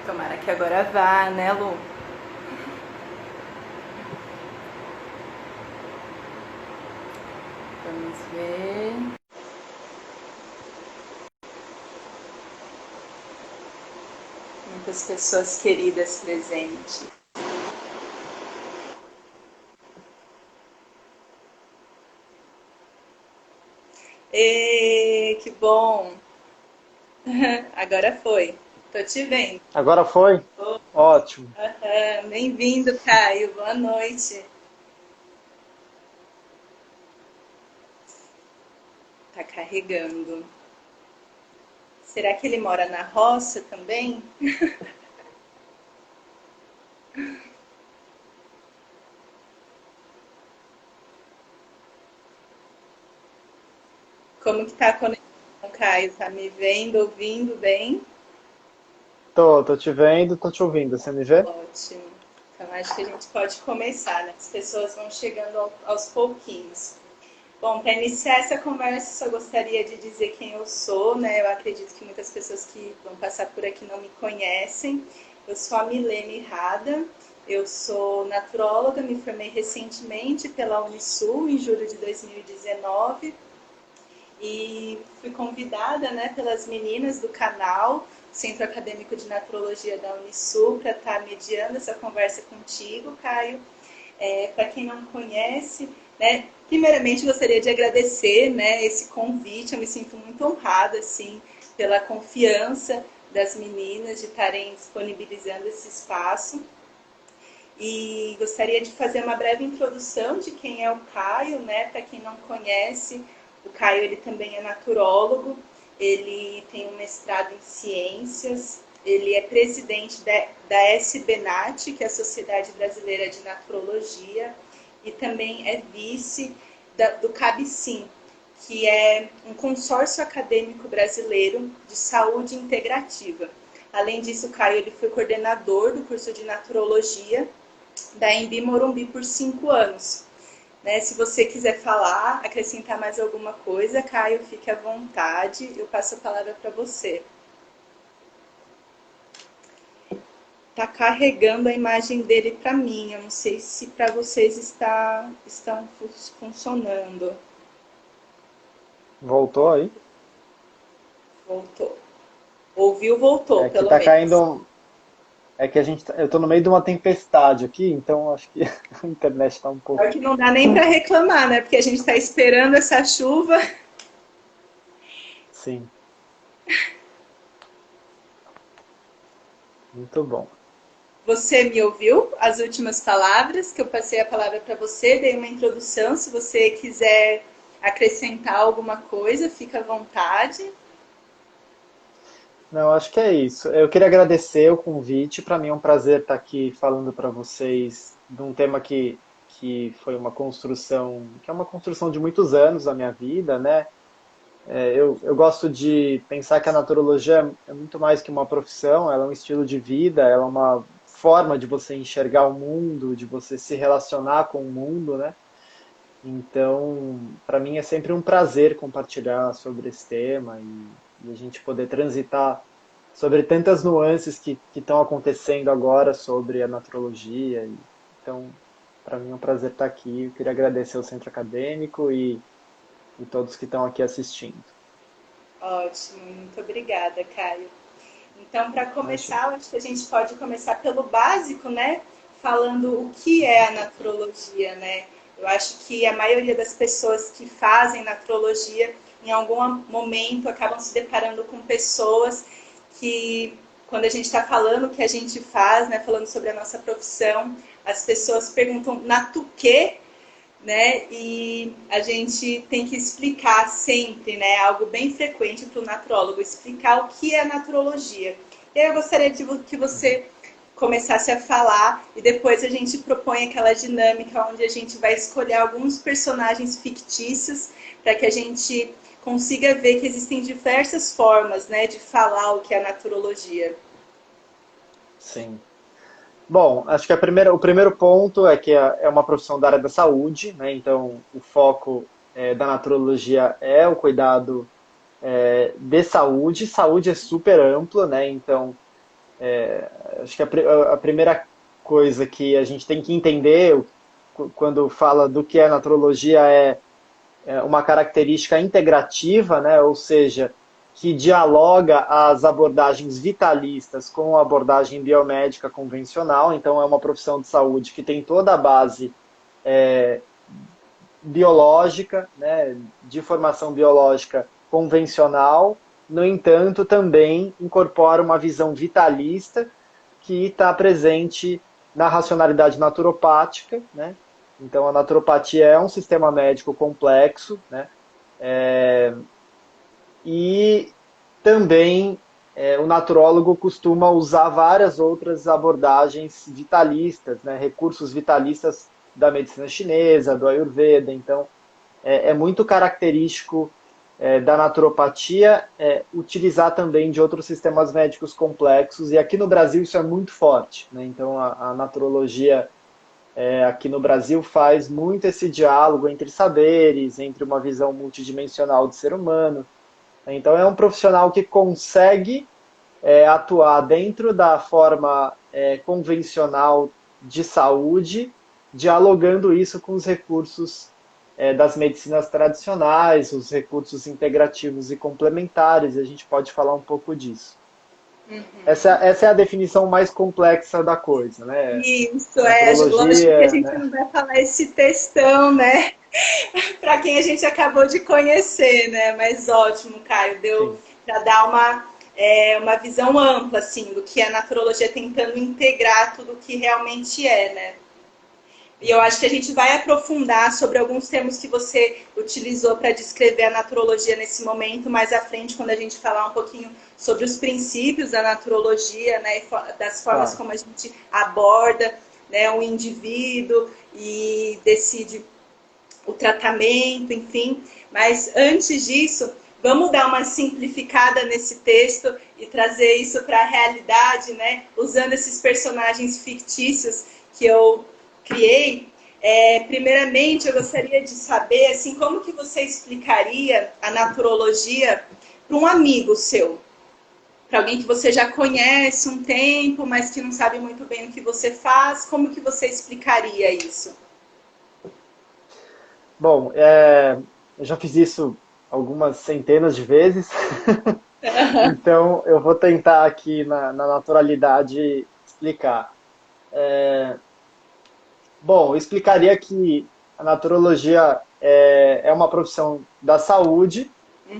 Tomara que agora vá, né, Lu? Vamos ver. Muitas pessoas queridas presentes. Ê, que bom! Agora foi. Tô te vendo. Agora foi? Oh, Ótimo. bem-vindo, Caio. Boa noite. Tá carregando. Será que ele mora na roça também? Como que tá a conexão, Caio? Tá me vendo, ouvindo bem? Tô te vendo, tô te ouvindo. Você me vê? Ótimo. Então acho que a gente pode começar, né? As pessoas vão chegando aos pouquinhos. Bom, para iniciar essa conversa, só gostaria de dizer quem eu sou, né? Eu acredito que muitas pessoas que vão passar por aqui não me conhecem. Eu sou a Milene Rada, eu sou naturóloga, me formei recentemente pela Unisul, em julho de 2019, e fui convidada, né, pelas meninas do canal Centro Acadêmico de Naturologia da Unisul para estar mediando essa conversa contigo, Caio. Para quem não conhece, né, primeiramente gostaria de agradecer, né, esse convite. Eu me sinto muito honrada assim pela confiança das meninas de estarem disponibilizando esse espaço. E gostaria de fazer uma breve introdução de quem é o Caio, né? Para quem não conhece, o Caio ele também é naturólogo, ele tem um mestrado em ciências, ele é presidente da SBNAT, que é a Sociedade Brasileira de Naturologia, e também é vice do CABCIM, que é um consórcio acadêmico brasileiro de saúde integrativa. Além disso, o Caio ele foi coordenador do curso de naturologia da Embi Morumbi por 5 anos. Né? Se você quiser falar, acrescentar mais alguma coisa, Caio, fique à vontade, eu passo a palavra para você. Está carregando a imagem dele para mim, eu não sei se para vocês estão funcionando. Voltou aí? Voltou. Ouviu, voltou, É que pelo tá menos. caindo. É que eu tô no meio de uma tempestade aqui, então acho que a internet tá um Só pouco. que não dá nem para reclamar, né? Porque a gente está esperando essa chuva. Sim, muito bom. Você me ouviu as últimas palavras, que eu passei a palavra para você, dei uma introdução. Se você quiser acrescentar alguma coisa, fica à vontade. Não, acho que é isso. Eu queria agradecer o convite. Para mim é um prazer estar aqui falando para vocês de um tema que foi uma construção, que é uma construção de muitos anos da minha vida, né? Eu gosto de pensar que a naturologia é muito mais que uma profissão, ela é um estilo de vida, ela é uma forma de você enxergar o mundo, de você se relacionar com o mundo, né? Então, para mim é sempre um prazer compartilhar sobre esse tema e a gente poder transitar sobre tantas nuances que estão acontecendo agora sobre a naturologia. Então, para mim é um prazer estar aqui. Eu queria agradecer ao Centro Acadêmico e todos que estão aqui assistindo. Ótimo, muito obrigada, Caio. Então, para Imagina. começar, acho que a gente pode começar pelo básico, né? Falando o que é a naturologia, né? Eu acho que a maioria das pessoas que fazem naturologia, em algum momento, acabam se deparando com pessoas que, quando a gente está falando o que a gente faz, né? Falando sobre a nossa profissão, as pessoas perguntam natuquê, né? E a gente tem que explicar sempre, né? Algo bem frequente para o naturólogo, explicar o que é naturologia. E aí eu gostaria de que você começasse a falar e depois a gente propõe aquela dinâmica onde a gente vai escolher alguns personagens fictícios para que a gente consiga ver que existem diversas formas, né, de falar o que é naturologia. Sim. Bom, acho que o primeiro ponto é que é uma profissão da área da saúde, né? Então, o foco da naturologia é o cuidado de saúde. Saúde é super ampla, né? Então, Acho que a primeira coisa que a gente tem que entender quando fala do que é naturologia é uma característica integrativa, né? Ou seja, que dialoga as abordagens vitalistas com a abordagem biomédica convencional. Então, é uma profissão de saúde que tem toda a base biológica, né, de formação biológica convencional, no entanto, também incorpora uma visão vitalista que está presente na racionalidade naturopática, né? Então, a naturopatia é um sistema médico complexo, né? E também o naturólogo costuma usar várias outras abordagens vitalistas, né? Recursos vitalistas da medicina chinesa, do Ayurveda. Então, é muito característico da naturopatia utilizar também de outros sistemas médicos complexos, e aqui no Brasil isso é muito forte, né? Então, a naturologia aqui no Brasil faz muito esse diálogo entre saberes, entre uma visão multidimensional do ser humano. Então, é um profissional que consegue atuar dentro da forma convencional de saúde, dialogando isso com os recursos das medicinas tradicionais, os recursos integrativos e complementares, e a gente pode falar um pouco disso. Uhum. Essa é a definição mais complexa da coisa, né? Isso, lógico que a gente não vai falar esse textão, né? Para quem a gente acabou de conhecer, né? Mas ótimo, Caio, deu para dar uma visão ampla, assim, do que a naturologia tentando integrar tudo o que realmente né? E eu acho que a gente vai aprofundar sobre alguns termos que você utilizou para descrever a naturologia nesse momento, mais à frente, quando a gente falar um pouquinho sobre os princípios da naturologia, né, e das formas como a gente aborda, né, o indivíduo e decide o tratamento, enfim. Mas antes disso, vamos dar uma simplificada nesse texto e trazer isso para a realidade, né, usando esses personagens fictícios que eu criei. Primeiramente, eu gostaria de saber assim, como que você explicaria a naturologia para um amigo seu, para alguém que você já conhece um tempo, mas que não sabe muito bem o que você faz. Como que você explicaria isso? Bom, eu já fiz isso algumas centenas de vezes, então eu vou tentar aqui na naturalidade explicar. Bom, eu explicaria que a naturologia é uma profissão da saúde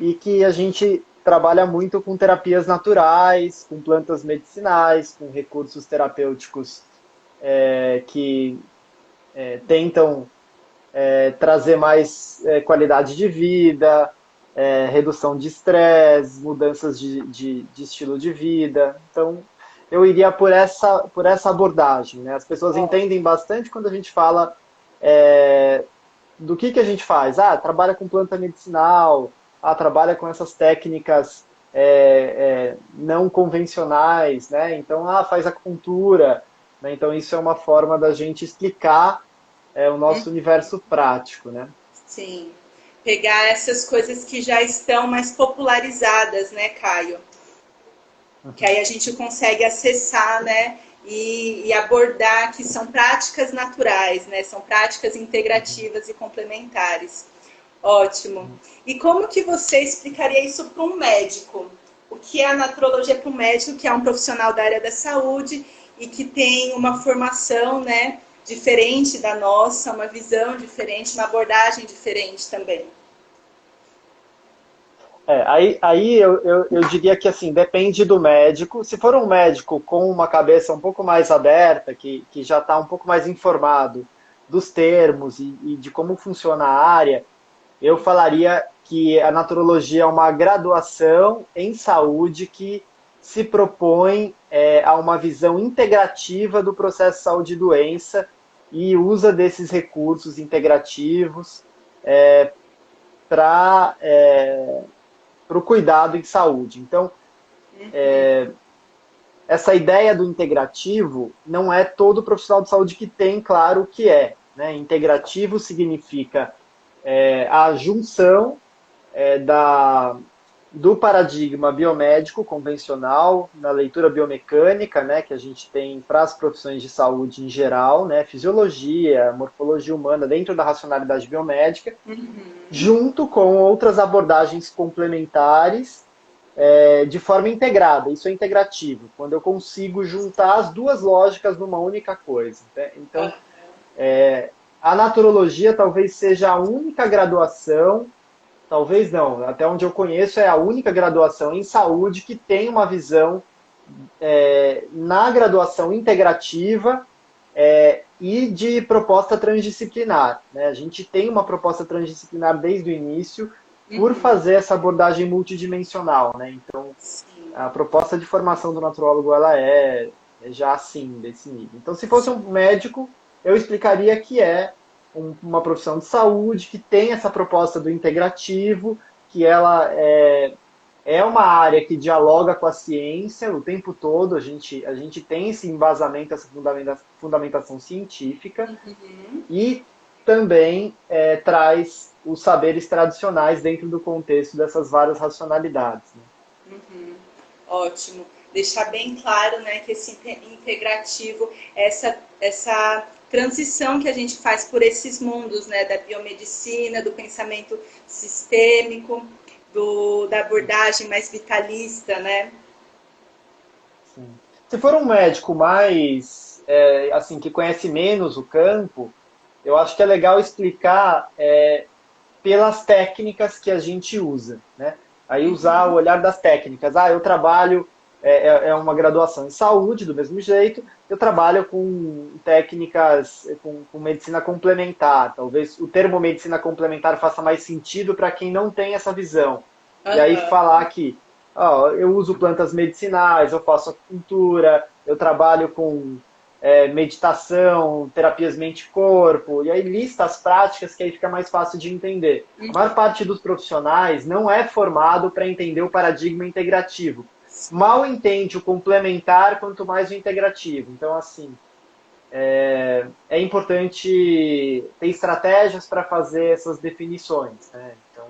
e que a gente trabalha muito com terapias naturais, com plantas medicinais, com recursos terapêuticos que tentam trazer mais qualidade de vida, redução de estresse, mudanças de estilo de vida. Então, eu iria por essa abordagem, né? As pessoas entendem bastante quando a gente fala do que a gente faz. Ah, trabalha com planta medicinal, trabalha com essas técnicas não convencionais, né? Então, faz acupuntura, né? Então, isso é uma forma da gente explicar o nosso universo prático, né? Sim. Pegar essas coisas que já estão mais popularizadas, né, Caio? Que aí a gente consegue acessar, né, e abordar que são práticas naturais, né, são práticas integrativas e complementares. Ótimo. E como que você explicaria isso para um médico? O que é a naturologia para um médico que é um profissional da área da saúde e que tem uma formação, né, diferente da nossa, uma visão diferente, uma abordagem diferente também? Aí eu diria que assim, depende do médico. Se for um médico com uma cabeça um pouco mais aberta, que já está um pouco mais informado dos termos e de como funciona a área, eu falaria que a naturologia é uma graduação em saúde que se propõe a uma visão integrativa do processo de saúde e doença e usa desses recursos integrativos para o cuidado em saúde. Então, essa ideia do integrativo não é todo profissional de saúde que tem claro o que é, né? Integrativo significa a junção do paradigma biomédico convencional, na leitura biomecânica, né, que a gente tem para as profissões de saúde em geral, né, fisiologia, morfologia humana, dentro da racionalidade biomédica, junto com outras abordagens complementares de forma integrada. Isso é integrativo, quando eu consigo juntar as duas lógicas numa única coisa. Né? Então, a naturologia talvez seja a única graduação, talvez não, até onde eu conheço, é a única graduação em saúde que tem uma visão na graduação integrativa e de proposta transdisciplinar. Né? A gente tem uma proposta transdisciplinar desde o início por fazer essa abordagem multidimensional. Né? Então, a proposta de formação do naturólogo ela é já assim, desse nível. Então, se fosse um médico, eu explicaria que é uma profissão de saúde, que tem essa proposta do integrativo, que ela é uma área que dialoga com a ciência o tempo todo, a gente tem esse embasamento, essa fundamentação científica, e também traz os saberes tradicionais dentro do contexto dessas várias racionalidades. Né? Ótimo. Deixar bem claro, né, que esse integrativo, essa transição que a gente faz por esses mundos, né, da biomedicina, do pensamento sistêmico, da abordagem mais vitalista, né? Sim. Se for um médico mais, assim, que conhece menos o campo, eu acho que é legal explicar pelas técnicas que a gente usa, né? Aí usar o olhar das técnicas. Eu trabalho, uma graduação em saúde, do mesmo jeito, eu trabalho com técnicas, com medicina complementar. Talvez o termo medicina complementar faça mais sentido para quem não tem essa visão. E aí falar que eu uso plantas medicinais, eu faço acupuntura, eu trabalho com meditação, terapias mente-corpo, e aí lista as práticas que aí fica mais fácil de entender. A maior parte dos profissionais não é formado para entender o paradigma integrativo. Mal entende o complementar, quanto mais o integrativo. Então, assim, é importante ter estratégias para fazer essas definições. Né? Então...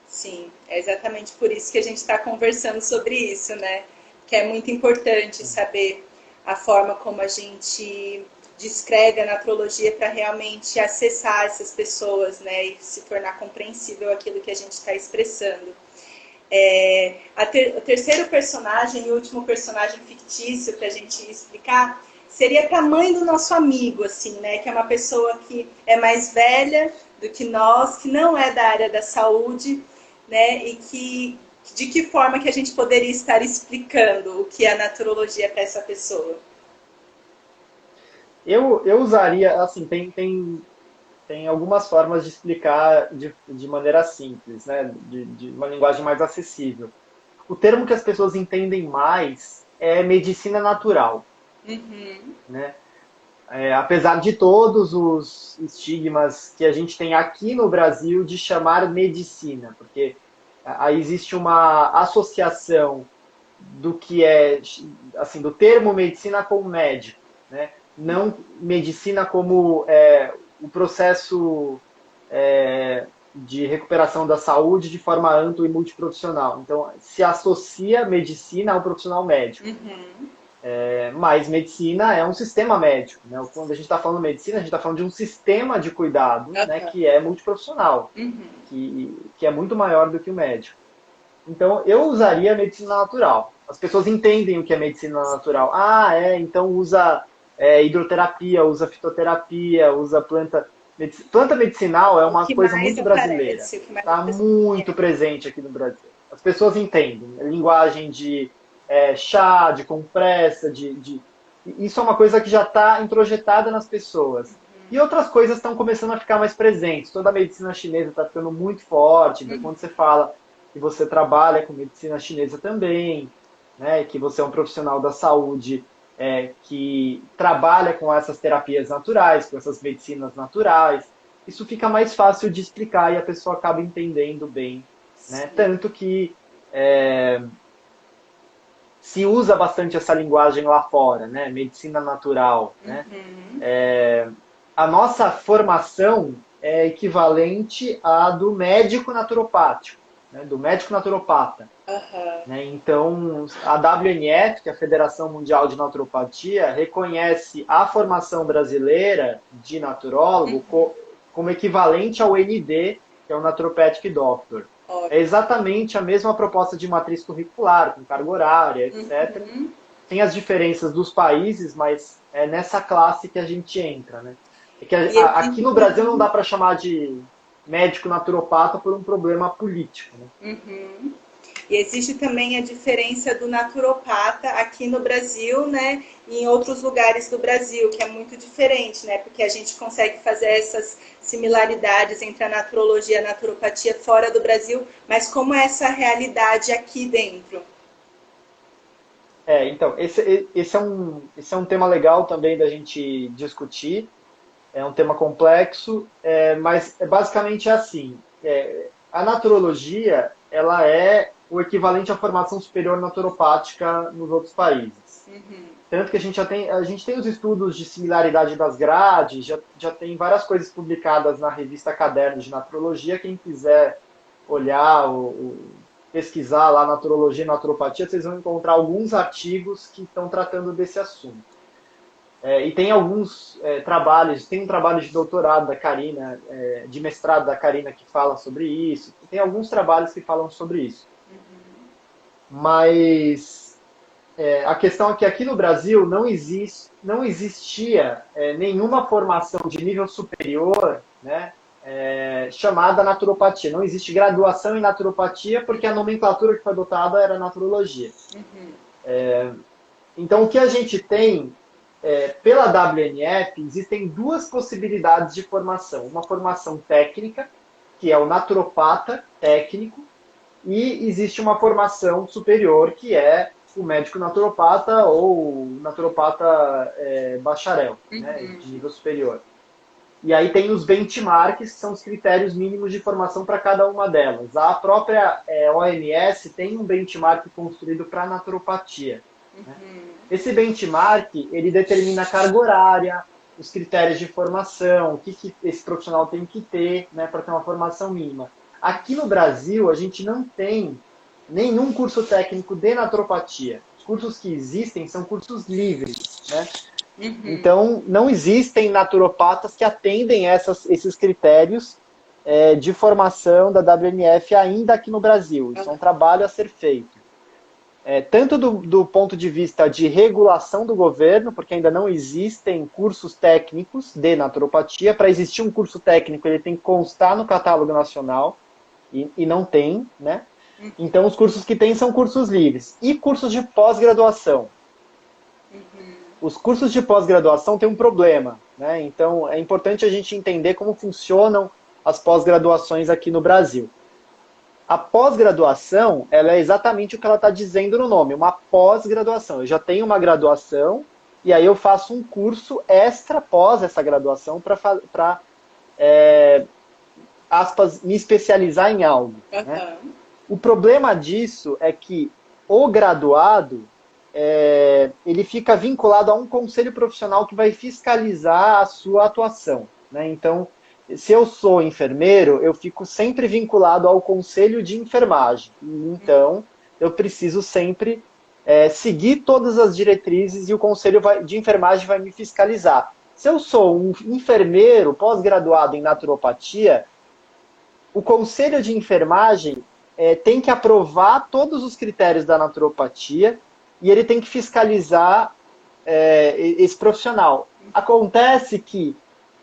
Sim, é exatamente por isso que a gente está conversando sobre isso, né? Que é muito importante saber a forma como a gente descreve a naturologia para realmente acessar essas pessoas, né? E se tornar compreensível aquilo que a gente está expressando. O terceiro personagem e último personagem fictício para a gente explicar seria para a mãe do nosso amigo, assim, né? Que é uma pessoa que é mais velha do que nós, que não é da área da saúde, né? E de que forma que a gente poderia estar explicando o que é a naturologia para essa pessoa? Eu usaria, assim, tem algumas formas de explicar de maneira simples, né? De uma linguagem mais acessível. O termo que as pessoas entendem mais é medicina natural. Né? Apesar de todos os estigmas que a gente tem aqui no Brasil de chamar medicina, porque aí existe uma associação do que assim, do termo medicina com médico, né? Não medicina como o processo de recuperação da saúde de forma ampla e multiprofissional. Então, se associa medicina ao profissional médico. Mas medicina é um sistema médico. Né? Quando a gente está falando de medicina, a gente está falando de um sistema de cuidado, né, que é multiprofissional, que é muito maior do que o médico. Então, eu usaria a medicina natural. As pessoas entendem o que é medicina natural. Então usa hidroterapia, usa fitoterapia, usa planta... Planta medicinal é uma coisa muito brasileira. Está muito presente aqui no Brasil. As pessoas entendem. A linguagem de chá, de compressa, isso é uma coisa que já está introjetada nas pessoas. E outras coisas estão começando a ficar mais presentes. Toda a medicina chinesa está ficando muito forte. Então, quando você fala que você trabalha com medicina chinesa também, né, que você é um profissional da saúde que trabalha com essas terapias naturais, com essas medicinas naturais, isso fica mais fácil de explicar e a pessoa acaba entendendo bem. Né? Tanto que se usa bastante essa linguagem lá fora, né? Medicina natural. Né? A nossa formação é equivalente à do médico naturopático. né, do médico naturopata. Aham. Né? Então, a WNF, que é a Federação Mundial de Naturopatia, reconhece a formação brasileira de naturólogo como equivalente ao ND, que é o Naturopathic Doctor. É Ótimo. exatamente a mesma proposta de matriz curricular, com carga horária, etc. Uhum. Tem as diferenças dos países, mas é nessa classe que a gente entra. Né? É que E aqui no Brasil não dá para chamar de médico naturopata por um problema político. Né? uhum. E existe também a diferença do naturopata aqui no Brasil, né, e em outros lugares do Brasil, que é muito diferente, né, porque a gente consegue fazer essas similaridades entre a naturologia e a naturopatia fora do Brasil, mas como é essa realidade aqui dentro? Então, esse é um tema legal também da gente discutir. É um tema complexo, mas basicamente é assim. A naturologia, ela é o equivalente à formação superior naturopática nos outros países. Uhum. Tanto que a gente tem os estudos de similaridade das grades, já tem várias coisas publicadas na revista Cadernos de Naturologia. Quem quiser olhar ou pesquisar lá naturologia e naturopatia, vocês vão encontrar alguns artigos que estão tratando desse assunto. E tem alguns trabalhos, tem um trabalho de doutorado da Karina, de mestrado da Karina que fala sobre isso, tem alguns trabalhos que falam sobre isso. Mas a questão é que aqui no Brasil não existia nenhuma formação de nível superior, né, chamada naturopatia. Não existe graduação em naturopatia porque a nomenclatura que foi adotada era naturologia. Então o que a gente tem pela WNF, existem duas possibilidades de formação. Uma formação técnica, que é o naturopata técnico, e existe uma formação superior, que é o médico naturopata ou naturopata bacharel, né, de nível superior. E aí tem os benchmarks, que são os critérios mínimos de formação para cada uma delas. A própria OMS tem um benchmark construído para a naturopatia. Né? Esse benchmark, ele determina a carga horária, os critérios de formação, o que esse profissional tem que ter, né, para ter uma formação mínima. Aqui no Brasil, a gente não tem nenhum curso técnico de naturopatia. Os cursos que existem são cursos livres. Né? Então, não existem naturopatas que atendem esses critérios de formação da WNF ainda aqui no Brasil. Isso é um trabalho a ser feito. Tanto do ponto de vista de regulação do governo, porque ainda não existem cursos técnicos de naturopatia. Para existir um curso técnico, ele tem que constar no catálogo nacional, e não tem, né? Então, os cursos que tem são cursos livres. E cursos de pós-graduação. Os cursos de pós-graduação têm um problema, né? Então, é importante a gente entender como funcionam as pós-graduações aqui no Brasil. A pós-graduação, ela é exatamente o que ela está dizendo no nome, uma pós-graduação. Eu já tenho uma graduação e aí eu faço um curso extra pós essa graduação para aspas, me especializar em algo. Né? O problema disso é que o graduado ele fica vinculado a um conselho profissional que vai fiscalizar a sua atuação. Né? Então, se eu sou enfermeiro, eu fico sempre vinculado ao conselho de enfermagem. Então, eu preciso sempre seguir todas as diretrizes e o conselho de enfermagem vai me fiscalizar. Se eu sou um enfermeiro pós-graduado em naturopatia, o conselho de enfermagem tem que aprovar todos os critérios da naturopatia e ele tem que fiscalizar esse profissional. Acontece que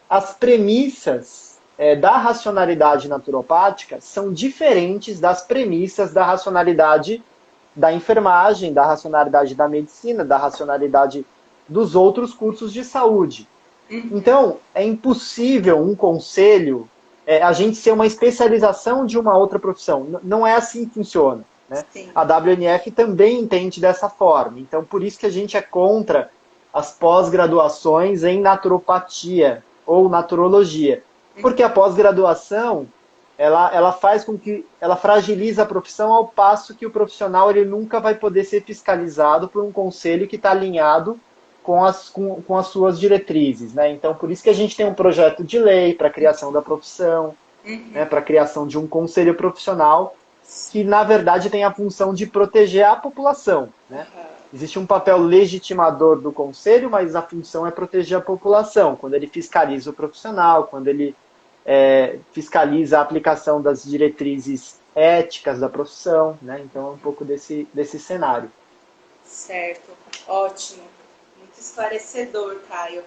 as premissas da racionalidade naturopática são diferentes das premissas da racionalidade da enfermagem, da racionalidade da medicina, da racionalidade dos outros cursos de saúde. Então, é impossível um conselho a gente ser uma especialização de uma outra profissão. Não é assim que funciona. Né? A WNF também entende dessa forma. Então, por isso que a gente é contra as pós-graduações em naturopatia ou naturologia. Porque a pós-graduação, ela faz com que ela fragiliza a profissão ao passo que o profissional ele nunca vai poder ser fiscalizado por um conselho que está alinhado com as suas diretrizes. Né? Então, por isso que a gente tem um projeto de lei para a criação da profissão, né, para a criação de um conselho profissional que na verdade tem a função de proteger a população, né? Existe um papel legitimador do conselho, mas a função é proteger a população, quando ele fiscaliza o profissional, quando ele fiscaliza a aplicação das diretrizes éticas da profissão, né? Então é um pouco desse cenário. Certo, ótimo, muito esclarecedor, Caio.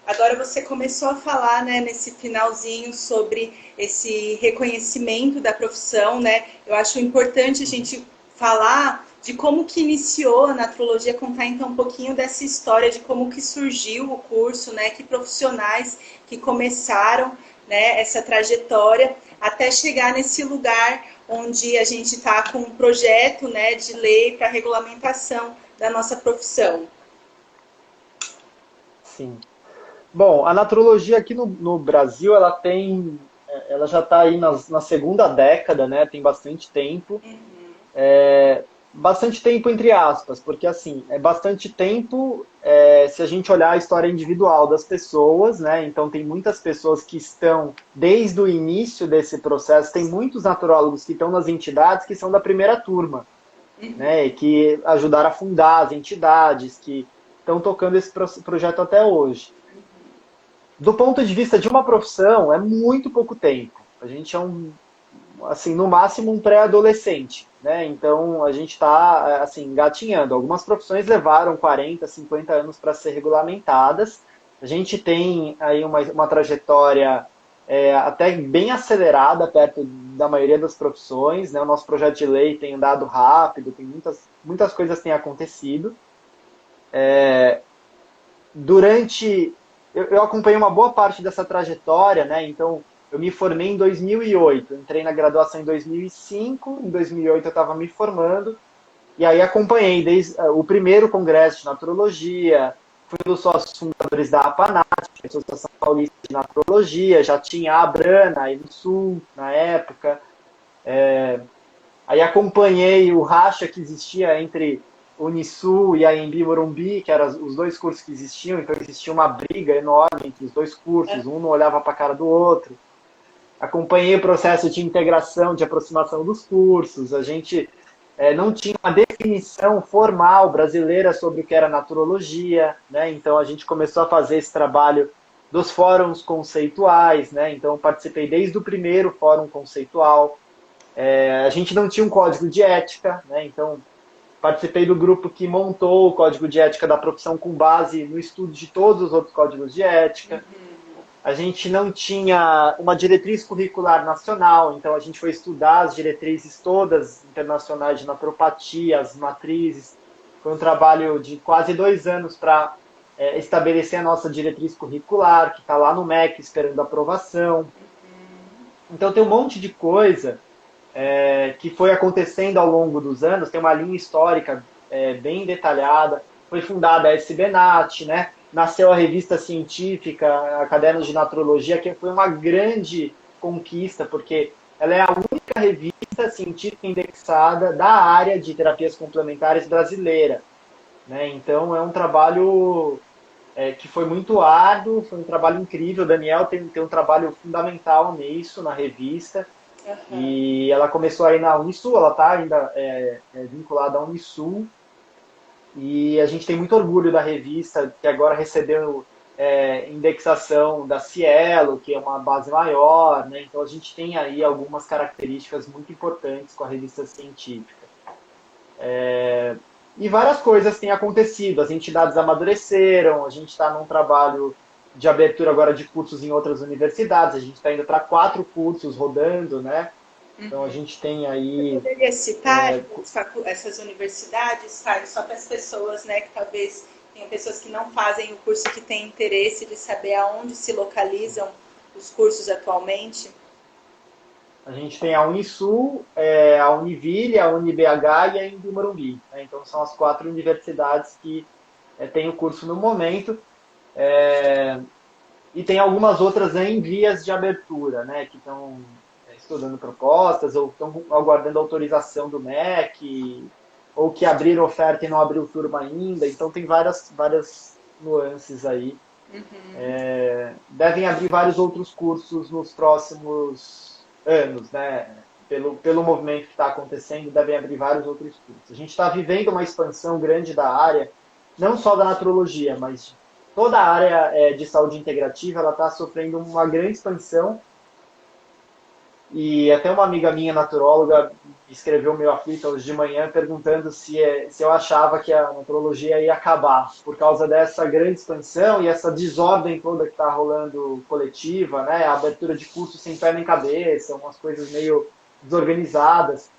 Agora você começou a falar, né, nesse finalzinho sobre esse reconhecimento da profissão, né? Eu acho importante a gente falar de como que iniciou a natrologia, contar então um pouquinho dessa história de como que surgiu o curso, né? Que profissionais que começaram, né, essa trajetória até chegar nesse lugar onde a gente está com um projeto, né, de lei para regulamentação da nossa profissão. Sim. Bom, a natrologia aqui no Brasil, ela já está aí na segunda década, né? Tem bastante tempo. Bastante tempo entre aspas, porque assim, é bastante tempo se a gente olhar a história individual das pessoas, né? Então tem muitas pessoas que estão desde o início desse processo, tem muitos naturólogos que estão nas entidades que são da primeira turma, né? E que ajudaram a fundar as entidades, que estão tocando esse projeto até hoje. Do ponto de vista de uma profissão, é muito pouco tempo. A gente é assim, no máximo um pré-adolescente, né? Então a gente está assim, engatinhando. Algumas profissões levaram 40, 50 anos para ser regulamentadas. A gente tem aí uma trajetória até bem acelerada perto da maioria das profissões, né? O nosso projeto de lei tem andado rápido, tem muitas coisas têm acontecido. Eu acompanhei uma boa parte dessa trajetória, né? Então eu me formei em 2008, entrei na graduação em 2005, em 2008 eu estava me formando, e aí acompanhei desde o primeiro congresso de naturologia, fui um dos sócios fundadores da APANAT, Associação Paulista de Naturologia, já tinha a Abrana aí no Sul, na época. Aí acompanhei o racha que existia entre Unisul e a Anhembi Morumbi, que eram os dois cursos que existiam, então existia uma briga enorme entre os dois cursos, um não olhava para a cara do outro. Acompanhei o processo de integração, de aproximação dos cursos. A gente não tinha uma definição formal brasileira sobre o que era naturologia, né? Então a gente começou a fazer esse trabalho dos fóruns conceituais, né? Então participei desde o primeiro fórum conceitual. A gente não tinha um código de ética, né? Então participei do grupo que montou o código de ética da profissão com base no estudo de todos os outros códigos de ética. A gente não tinha uma diretriz curricular nacional, então a gente foi estudar as diretrizes todas internacionais de naturopatia, as matrizes. Foi um trabalho de quase 2 anos para estabelecer a nossa diretriz curricular, que está lá no MEC esperando aprovação. Então tem um monte de coisa que foi acontecendo ao longo dos anos, tem uma linha histórica bem detalhada. Foi fundada a SBNAT, né? Nasceu a revista científica, a Cadernos de Naturologia, que foi uma grande conquista, porque ela é a única revista científica indexada da área de terapias complementares brasileira, né? Então é um trabalho que foi muito árduo, foi um trabalho incrível. O Daniel tem um trabalho fundamental nisso, na revista. E ela começou aí na Unisul, ela está ainda vinculada à Unisul. E a gente tem muito orgulho da revista, que agora recebeu indexação da Cielo, que é uma base maior, né? Então a gente tem aí algumas características muito importantes com a revista científica. E várias coisas têm acontecido, as entidades amadureceram, a gente está num trabalho de abertura agora de cursos em outras universidades, a gente está indo para 4 cursos rodando, né? Então a gente tem aí... Você poderia citar essas universidades, Caio, só para as pessoas, né, que talvez tenham pessoas que não fazem o curso, que têm interesse de saber aonde se localizam os cursos atualmente? A gente tem a Unisul, a Univille, a UniBH e a Embi Morumbi, né? Então são as 4 universidades que têm o curso no momento. E tem algumas outras em vias de abertura, né, que estão estudando propostas ou estão aguardando autorização do MEC, ou que abriram oferta e não abriu turma ainda. Então tem várias nuances aí. Devem abrir vários outros cursos nos próximos anos, né? pelo movimento que está acontecendo, devem abrir vários outros cursos. A gente está vivendo uma expansão grande da área, não só da naturologia, mas toda a área de saúde integrativa, ela está sofrendo uma grande expansão. E até uma amiga minha, naturóloga, escreveu meio aflita hoje de manhã perguntando se eu achava que a naturologia ia acabar por causa dessa grande expansão e essa desordem toda que está rolando coletiva, né? A abertura de cursos sem pé nem cabeça, umas coisas meio desorganizadas.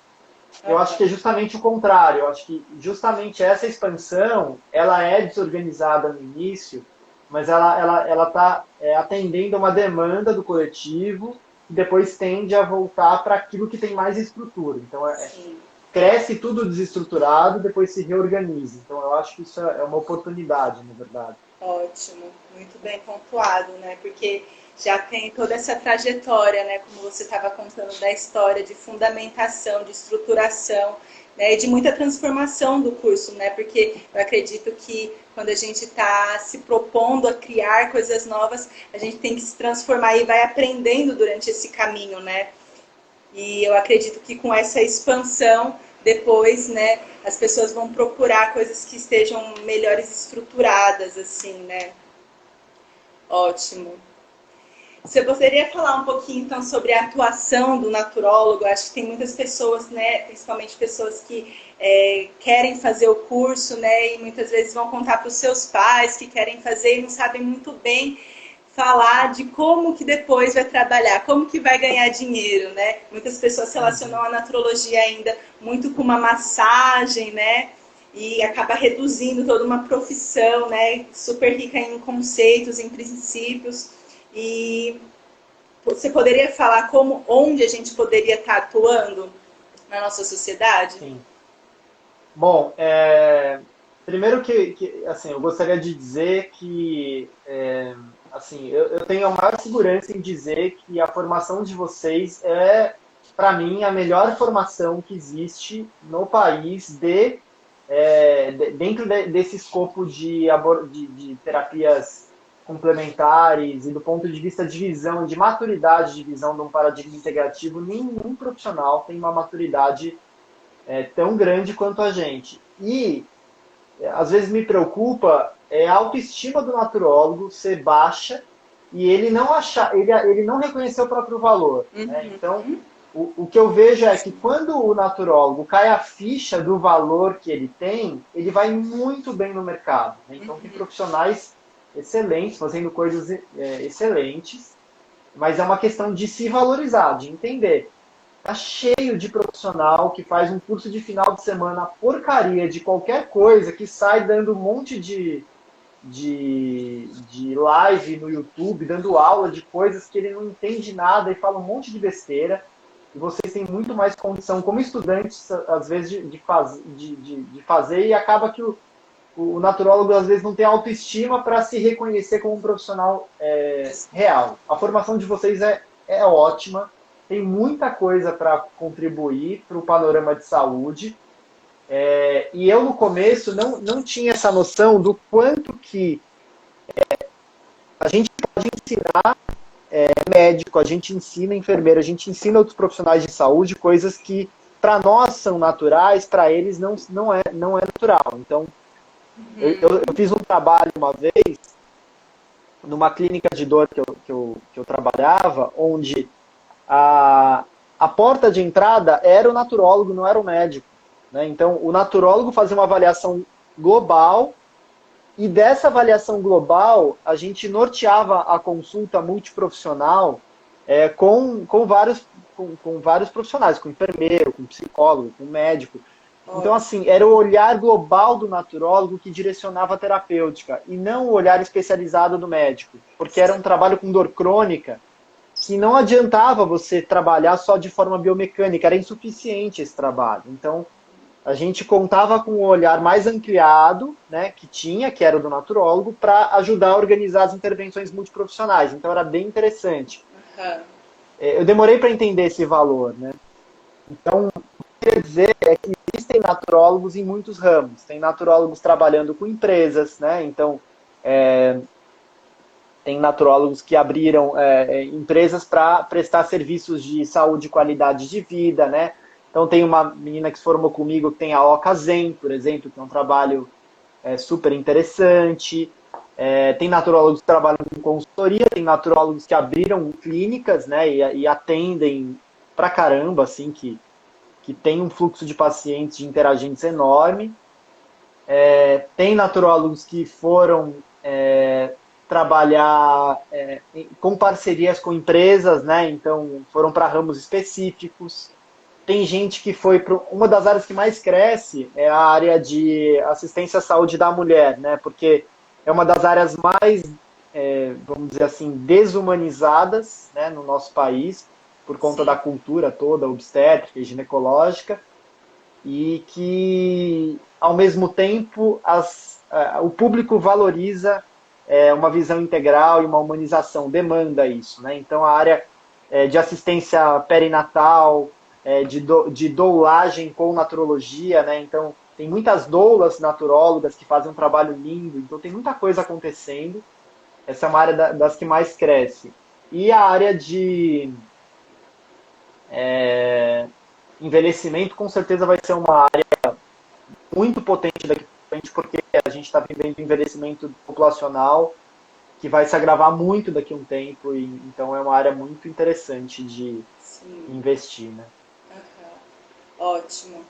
Eu acho que é justamente o contrário. Eu acho que justamente essa expansão, ela é desorganizada no início, mas ela está atendendo a uma demanda do coletivo e depois tende a voltar para aquilo que tem mais estrutura. Então, cresce tudo desestruturado, depois se reorganiza. Então, eu acho que isso é uma oportunidade, na verdade. Ótimo, muito bem pontuado, né? Porque já tem toda essa trajetória, né? Como você estava contando da história de fundamentação, de estruturação, né? E de muita transformação do curso, né? Porque eu acredito que quando a gente está se propondo a criar coisas novas, a gente tem que se transformar e vai aprendendo durante esse caminho, né? E eu acredito que com essa expansão, depois, né, as pessoas vão procurar coisas que estejam melhores estruturadas, assim, né? Ótimo. Você poderia falar um pouquinho, então, sobre a atuação do naturólogo? Acho que tem muitas pessoas, né, principalmente pessoas que querem fazer o curso, né, e muitas vezes vão contar para os seus pais que querem fazer e não sabem muito bem falar de como que depois vai trabalhar, como que vai ganhar dinheiro, né? Muitas pessoas relacionam a naturologia ainda muito com uma massagem, né? E acaba reduzindo toda uma profissão, né? Super rica em conceitos, em princípios. E você poderia falar onde a gente poderia estar atuando na nossa sociedade? Sim. Bom, primeiro que assim, eu gostaria de dizer que assim, eu tenho a maior segurança em dizer que a formação de vocês é, para mim, a melhor formação que existe no país dentro desse escopo de terapias complementares e do ponto de vista de visão, de maturidade de visão de um paradigma integrativo, nenhum profissional tem uma maturidade tão grande quanto a gente. E às vezes me preocupa a autoestima do naturólogo ser baixa e ele não reconhecer o próprio valor. Né? Então, o que eu vejo é que quando o naturólogo cai a ficha do valor que ele tem, ele vai muito bem no mercado. Né? Então, tem profissionais excelentes, fazendo coisas excelentes, mas é uma questão de se valorizar, de entender. Tá cheio de profissional que faz um curso de final de semana porcaria de qualquer coisa, que sai dando um monte de live no YouTube, dando aula de coisas que ele não entende nada e fala um monte de besteira. E vocês têm muito mais condição, como estudantes, às vezes, de fazer, e acaba que o naturólogo, às vezes, não tem autoestima para se reconhecer como um profissional real. A formação de vocês é ótima. Tem muita coisa para contribuir para o panorama de saúde. E eu, no começo, não tinha essa noção do quanto que a gente pode ensinar médico, a gente ensina enfermeiro, a gente ensina outros profissionais de saúde coisas que, para nós, são naturais, para eles não é natural. Então, eu fiz um trabalho uma vez numa clínica de dor que eu trabalhava, onde a porta de entrada era o naturólogo, não era o médico. Né? Então, o naturólogo fazia uma avaliação global e dessa avaliação global a gente norteava a consulta multiprofissional com vários profissionais, com enfermeiro, com psicólogo, com médico. Então, assim, era o olhar global do naturólogo que direcionava a terapêutica e não o olhar especializado do médico, porque era um trabalho com dor crônica que não adiantava você trabalhar só de forma biomecânica, era insuficiente esse trabalho. Então, a gente contava com um olhar mais ampliado, né, que era o do naturólogo, para ajudar a organizar as intervenções multiprofissionais. Então, era bem interessante. Eu demorei para entender esse valor. Né? Então, o que eu queria dizer é que existem naturólogos em muitos ramos. Tem naturólogos trabalhando com empresas, né? Então, tem naturólogos que abriram empresas para prestar serviços de saúde e qualidade de vida, né? Então tem uma menina que se formou comigo que tem a Oca Zen, por exemplo, que é um trabalho super interessante. Tem naturólogos que trabalham com consultoria, tem naturólogos que abriram clínicas, né, e atendem pra caramba, assim, que tem um fluxo de pacientes, de interagentes enorme. Tem naturólogos que foram trabalhar com parcerias com empresas, né, então foram para ramos específicos. Tem gente que foi para uma das áreas que mais cresce é a área de assistência à saúde da mulher, né? Porque é uma das áreas mais, vamos dizer assim, desumanizadas, né, no nosso país, por conta da Sim. cultura toda obstétrica e ginecológica, e que, ao mesmo tempo, o público valoriza uma visão integral e uma humanização, demanda isso, né? Então, a área de assistência perinatal, de doulagem com naturologia, né? Então, tem muitas doulas naturólogas que fazem um trabalho lindo, então tem muita coisa acontecendo. Essa é uma área das que mais cresce. E a área de envelhecimento, com certeza, vai ser uma área muito potente daqui para frente, porque a gente está vivendo um envelhecimento populacional que vai se agravar muito daqui a um tempo, e então é uma área muito interessante de Sim. investir, né? Aham. Ótimo.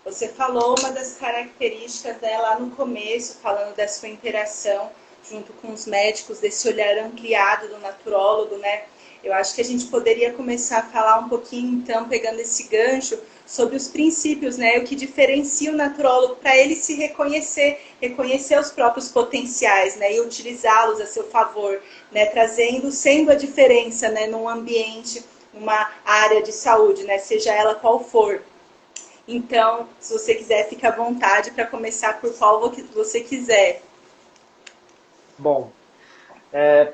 Você falou uma das características, né, lá no começo, falando da sua interação junto com os médicos, desse olhar ampliado do naturólogo, né? Eu acho que a gente poderia começar a falar um pouquinho, então, pegando esse gancho, sobre os princípios, né? O que diferencia o naturólogo para ele se reconhecer, reconhecer os próprios potenciais, né? E utilizá-los a seu favor, né? Trazendo, sendo a diferença, né? Num ambiente, numa área de saúde, né? Seja ela qual for. Então, se você quiser, fique à vontade para começar por qual você quiser. Bom,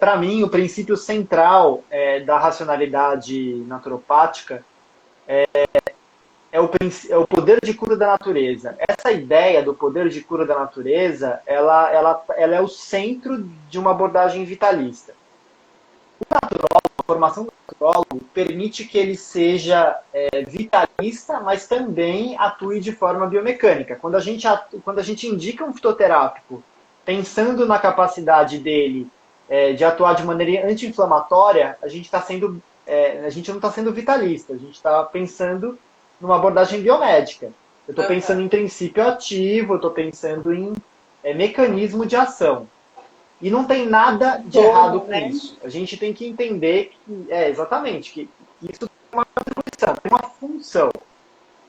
para mim, o princípio central da racionalidade naturopática é o poder de cura da natureza. Essa ideia do poder de cura da natureza, ela é o centro de uma abordagem vitalista. A formação do naturólogo permite que ele seja vitalista, mas também atue de forma biomecânica. Quando a gente indica um fitoterápico pensando na capacidade dele de atuar de maneira anti-inflamatória, a gente não está sendo vitalista, a gente está pensando numa abordagem biomédica. Eu estou pensando Aham. em princípio ativo, eu estou pensando em mecanismo de ação. E não tem nada de errado Domo, com né? isso. A gente tem que entender que, exatamente, que isso tem uma atribuição, tem uma função.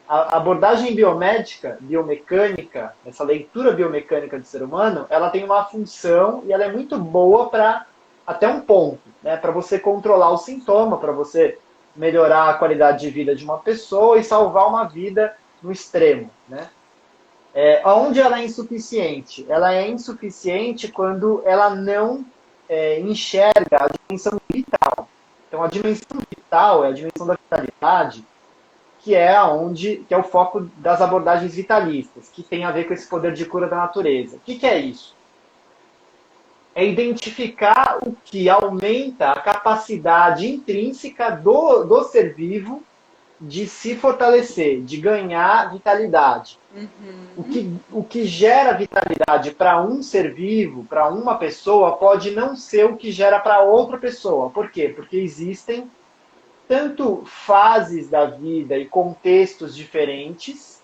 A abordagem biomédica, biomecânica, essa leitura biomecânica do ser humano, ela tem uma função e ela é muito boa para até um ponto, né? Para você controlar o sintoma, para você melhorar a qualidade de vida de uma pessoa e salvar uma vida no extremo, né? Onde ela é insuficiente? Ela é insuficiente quando ela não enxerga a dimensão vital. Então, a dimensão vital é a dimensão da vitalidade, que é o foco das abordagens vitalistas, que tem a ver com esse poder de cura da natureza. O que é isso? É identificar o que aumenta a capacidade intrínseca do ser vivo de se fortalecer, de ganhar vitalidade. Uhum. O que gera vitalidade para um ser vivo, para uma pessoa, pode não ser o que gera para outra pessoa. Por quê? Porque existem tanto fases da vida e contextos diferentes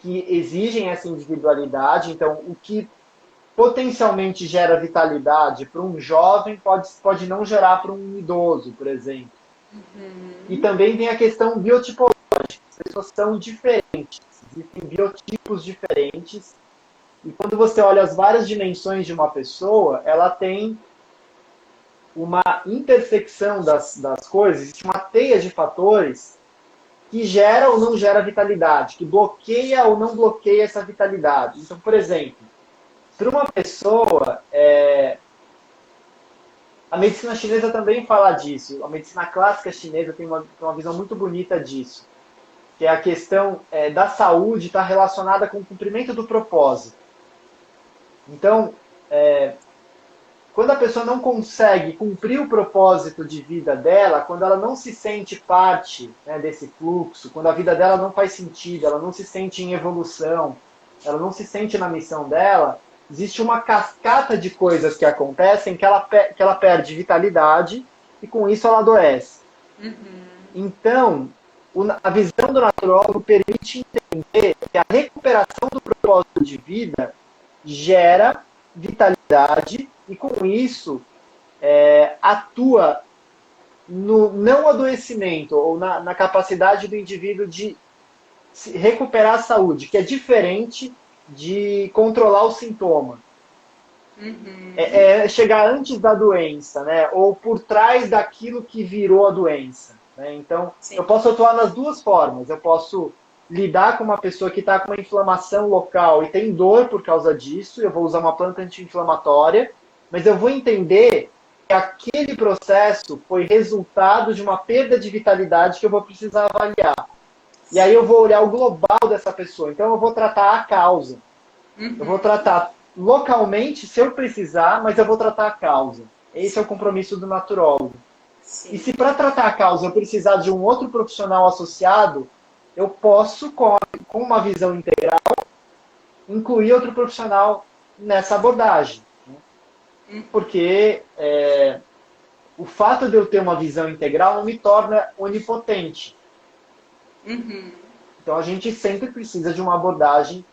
que exigem essa individualidade. Então, o que potencialmente gera vitalidade para um jovem pode não gerar para um idoso, por exemplo. E também tem a questão biotipológica. As pessoas são diferentes, existem biotipos diferentes. E quando você olha as várias dimensões de uma pessoa, ela tem uma intersecção das coisas, existe uma teia de fatores que gera ou não gera vitalidade, que bloqueia ou não bloqueia essa vitalidade. Então, por exemplo, para uma pessoa, a medicina chinesa também fala disso, a medicina clássica chinesa tem uma visão muito bonita disso, que é a questão da saúde está relacionada com o cumprimento do propósito. Então, quando a pessoa não consegue cumprir o propósito de vida dela, quando ela não se sente parte, né, desse fluxo, quando a vida dela não faz sentido, ela não se sente em evolução, ela não se sente na missão dela, existe uma cascata de coisas que acontecem que ela perde vitalidade e com isso ela adoece. Então, a visão do naturólogo permite entender que a recuperação do propósito de vida gera vitalidade e, com isso, atua no não adoecimento ou na capacidade do indivíduo de recuperar a saúde, que é diferente de controlar o sintoma. É chegar antes da doença, né? Ou por trás daquilo que virou a doença. Né? Então, eu posso atuar nas duas formas. Eu posso lidar com uma pessoa que está com uma inflamação local e tem dor por causa disso, eu vou usar uma planta anti-inflamatória, mas eu vou entender que aquele processo foi resultado de uma perda de vitalidade que eu vou precisar avaliar. E aí eu vou olhar o global dessa pessoa. Então eu vou tratar a causa. Eu vou tratar localmente, se eu precisar, mas eu vou tratar a causa. Esse é o compromisso do naturólogo. Sim. E se para tratar a causa eu precisar de um outro profissional associado, eu posso, com uma visão integral, incluir outro profissional nessa abordagem. Porque o fato de eu ter uma visão integral não me torna onipotente. Então a gente sempre precisa de uma abordagem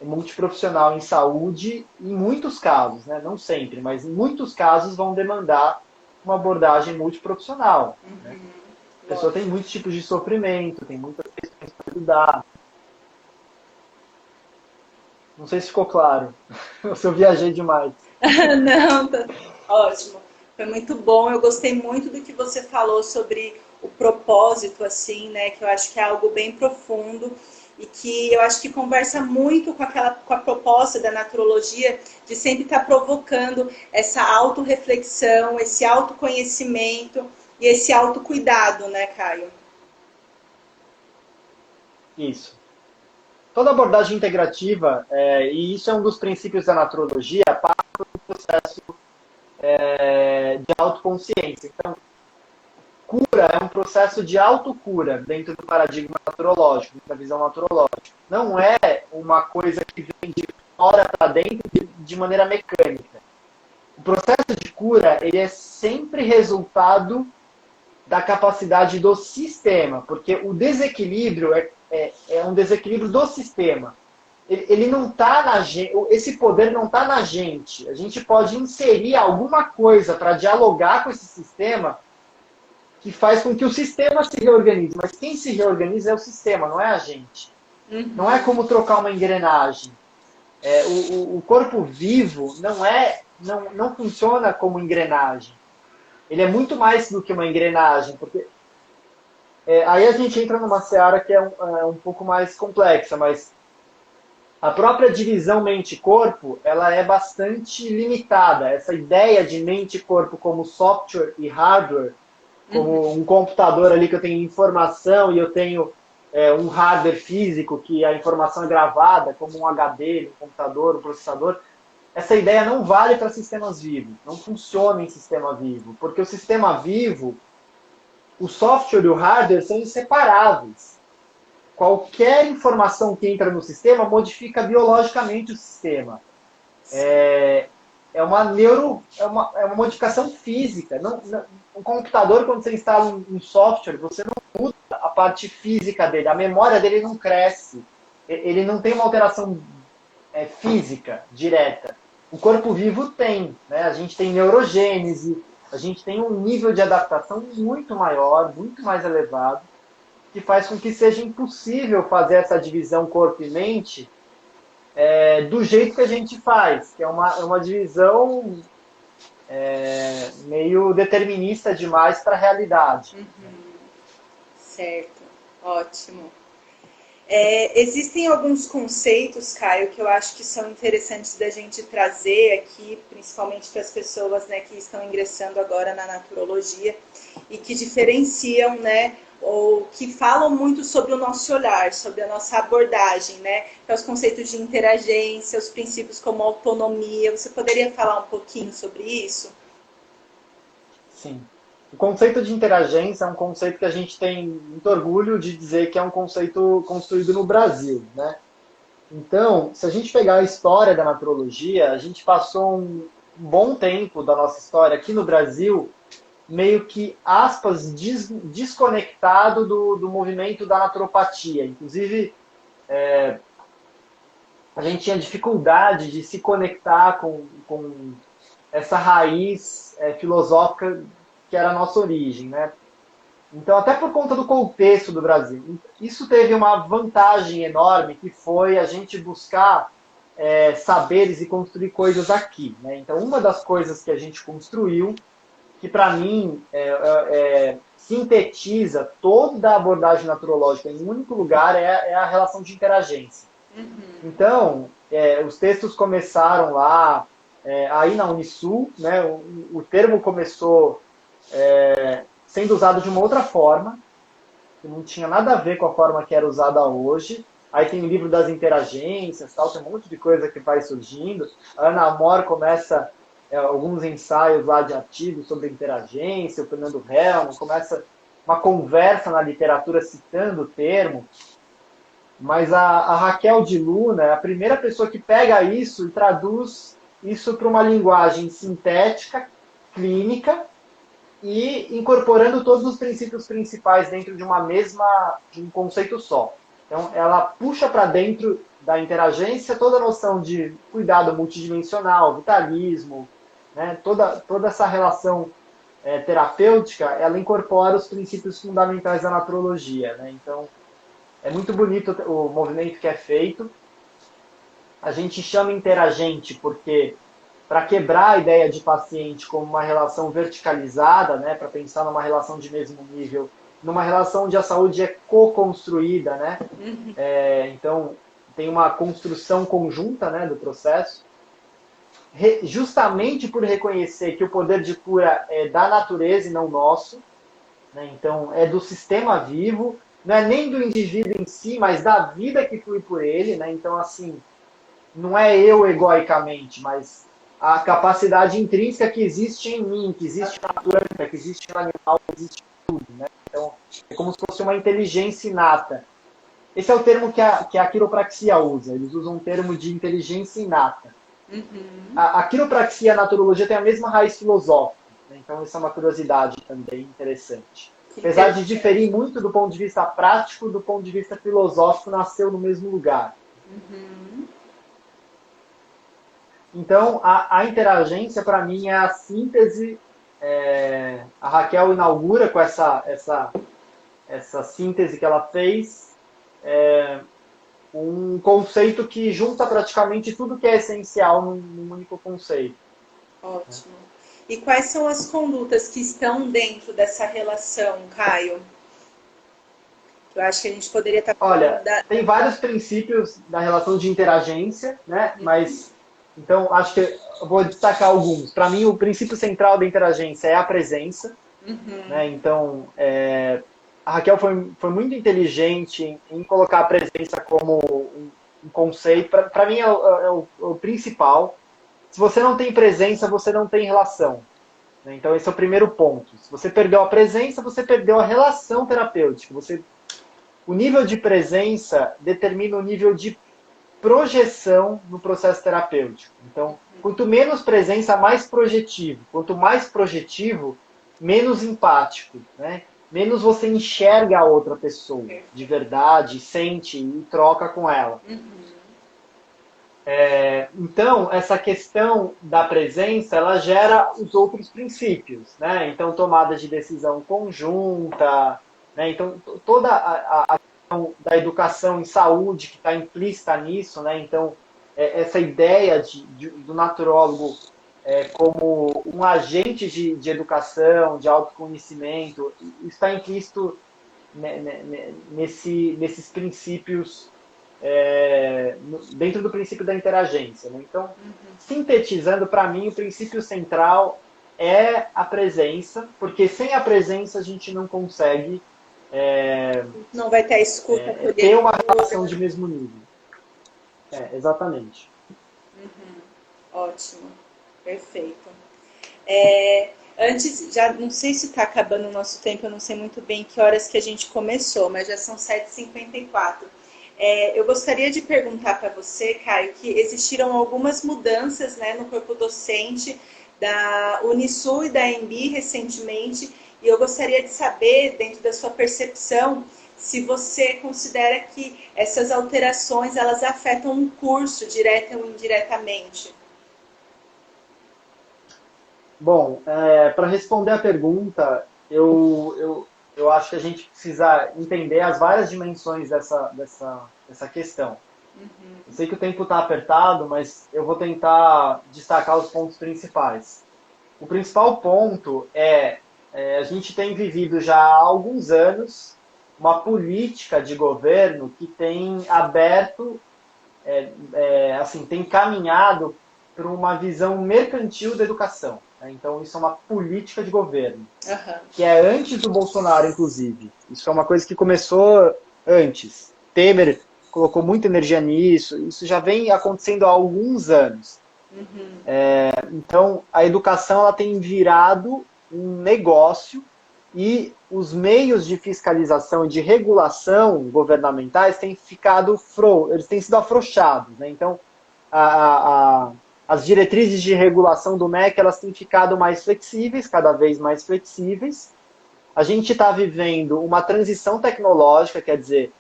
multiprofissional em saúde, em muitos casos, né? Não sempre, mas em muitos casos vão demandar uma abordagem multiprofissional. Né? A pessoa tem muitos tipos de sofrimento, tem muitas questões para cuidar. Não sei se ficou claro, ou se eu viajei demais. Não, tá ótimo. Foi muito bom. Eu gostei muito do que você falou sobre o propósito, assim, né? Que eu acho que é algo bem profundo e que eu acho que conversa muito com a proposta da naturologia de sempre estar provocando essa autorreflexão, esse autoconhecimento e esse autocuidado, né, Caio? Isso. Toda abordagem integrativa, e isso é um dos princípios da naturologia, passa por um processo de autoconsciência. Então, cura é um processo de autocura dentro do paradigma naturológico, da visão naturológica. Não é uma coisa que vem de fora para dentro de maneira mecânica. O processo de cura ele é sempre resultado da capacidade do sistema, porque o desequilíbrio é um desequilíbrio do sistema. Ele não está na gente, esse poder não está na gente. A gente pode inserir alguma coisa para dialogar com esse sistema que faz com que o sistema se reorganize. Mas quem se reorganiza é o sistema, não é a gente. Não é como trocar uma engrenagem. O corpo vivo não funciona como engrenagem. Ele é muito mais do que uma engrenagem, porque aí a gente entra numa seara que é um pouco mais complexa, mas a própria divisão mente-corpo, ela é bastante limitada. Essa ideia de mente-corpo como software e hardware, como um computador ali que eu tenho informação e eu tenho um hardware físico que a informação é gravada, como um HD, um computador, um processador. Essa ideia não vale para sistemas vivos, não funciona em sistema vivo, porque o sistema vivo, o software e o hardware são inseparáveis. Qualquer informação que entra no sistema modifica biologicamente o sistema. É uma modificação física. Um computador, quando você instala um software, você não muda a parte física dele, a memória dele não cresce, ele não tem uma alteração física direta. O corpo vivo tem, né? A gente tem neurogênese, a gente tem um nível de adaptação muito maior, muito mais elevado, que faz com que seja impossível fazer essa divisão corpo e mente do jeito que a gente faz, que é uma divisão meio determinista demais para a realidade. Certo, ótimo. Existem alguns conceitos, Caio, que eu acho que são interessantes da gente trazer aqui, principalmente para as pessoas, né, que estão ingressando agora na naturologia e que diferenciam, né, ou que falam muito sobre o nosso olhar, sobre a nossa abordagem, né? Então, os conceitos de interagência, os princípios como autonomia. Você poderia falar um pouquinho sobre isso? Sim. O conceito de interagência é um conceito que a gente tem muito orgulho de dizer que é um conceito construído no Brasil, né? Então, se a gente pegar a história da naturologia, a gente passou um bom tempo da nossa história aqui no Brasil meio que, aspas, desconectado do movimento da naturopatia. Inclusive, a gente tinha dificuldade de se conectar com essa raiz filosófica que era a nossa origem, né? Então, até por conta do contexto do Brasil. Isso teve uma vantagem enorme, que foi a gente buscar saberes e construir coisas aqui, né? Então, uma das coisas que a gente construiu, que para mim sintetiza toda a abordagem naturológica em um único lugar, é a relação de interagência. Então, os textos começaram lá, aí na Unisul, né? O termo começou sendo usado de uma outra forma, que não tinha nada a ver com a forma que era usada hoje. Aí tem o livro das interagências, tal, tem um monte de coisa que vai surgindo. A Ana Amor começa alguns ensaios lá de artigos sobre interagência, o Fernando Helm começa uma conversa na literatura citando o termo. Mas a Raquel de Luna é a primeira pessoa que pega isso e traduz isso para uma linguagem sintética, clínica, e incorporando todos os princípios principais dentro de um conceito só. Então, ela puxa para dentro da interagência toda a noção de cuidado multidimensional, vitalismo, né? Toda essa relação terapêutica, ela incorpora os princípios fundamentais da naturologia, né? Então, é muito bonito o movimento que é feito. A gente chama interagente porque, para quebrar a ideia de paciente como uma relação verticalizada, né, para pensar numa relação de mesmo nível, numa relação onde a saúde é co-construída, né? Então, tem uma construção conjunta, né, do processo, justamente por reconhecer que o poder de cura é da natureza e não nosso, né? Então, é do sistema vivo, não é nem do indivíduo em si, mas da vida que flui por ele, né? Então, assim, não é eu egoicamente, mas a capacidade intrínseca que existe em mim, que existe na planta, que existe no animal, que existe em tudo, né? Então, é como se fosse uma inteligência inata. Esse é o termo que a quiropraxia usa. Eles usam um termo de inteligência inata. A quiropraxia e a naturologia têm a mesma raiz filosófica, né? Então, essa é uma curiosidade também interessante. Apesar de diferir muito do ponto de vista prático, do ponto de vista filosófico, nasceu no mesmo lugar. Então, a interagência, para mim, é a síntese. A Raquel inaugura com essa síntese que ela fez, um conceito que junta praticamente tudo que é essencial num único conceito. Ótimo. E quais são as condutas que estão dentro dessa relação, Caio? Eu acho que a gente poderia estar falando. Olha, tem vários princípios da relação de interagência, né? Mas, então, acho que eu vou destacar alguns. Para mim, o princípio central da interagência é a presença, né? Então, a Raquel foi muito inteligente em colocar a presença como um conceito. Para mim, é o principal. Se você não tem presença, você não tem relação, né? Então, esse é o primeiro ponto. Se você perdeu a presença, você perdeu a relação terapêutica. O nível de presença determina o nível de projeção no processo terapêutico. Então, quanto menos presença, mais projetivo. Quanto mais projetivo, menos empático, né? Menos você enxerga a outra pessoa de verdade, sente e troca com ela. Então, essa questão da presença, ela gera os outros princípios, né? Então, tomada de decisão conjunta, né? Então, toda a questão da educação em saúde que está implícita nisso, né? Então, essa ideia do naturólogo como um agente de educação, de autoconhecimento, está implícito nesses princípios, dentro do princípio da interagência, né? Então, sintetizando, para mim, o princípio central é a presença, porque sem a presença a gente não consegue Não vai ter a escuta ter uma relação de mesmo nível. Exatamente. Ótimo, perfeito. Antes, já não sei se está acabando o nosso tempo, eu não sei muito bem que horas que a gente começou, mas já são 7h54. Eu gostaria de perguntar para você, Caio, que existiram algumas mudanças, né, no corpo docente da Unisul e da EMB recentemente, e eu gostaria de saber, dentro da sua percepção, se você considera que essas alterações elas afetam um curso, direta ou indiretamente. Bom, para responder a pergunta, eu acho que a gente precisa entender as várias dimensões dessa questão. Eu sei que o tempo está apertado, mas eu vou tentar destacar os pontos principais. O principal ponto a gente tem vivido já há alguns anos uma política de governo que tem aberto, assim, tem caminhado para uma visão mercantil da educação. Né? Então, isso é uma política de governo, que é antes do Bolsonaro, inclusive. Isso é uma coisa que começou antes. Temer colocou muita energia nisso, isso já vem acontecendo há alguns anos. Então, a educação ela tem virado um negócio e os meios de fiscalização e de regulação governamentais têm ficado eles têm sido afrouxados. Né? Então, as diretrizes de regulação do MEC elas têm ficado mais flexíveis, cada vez mais flexíveis. A gente está vivendo uma transição tecnológica, quer dizer,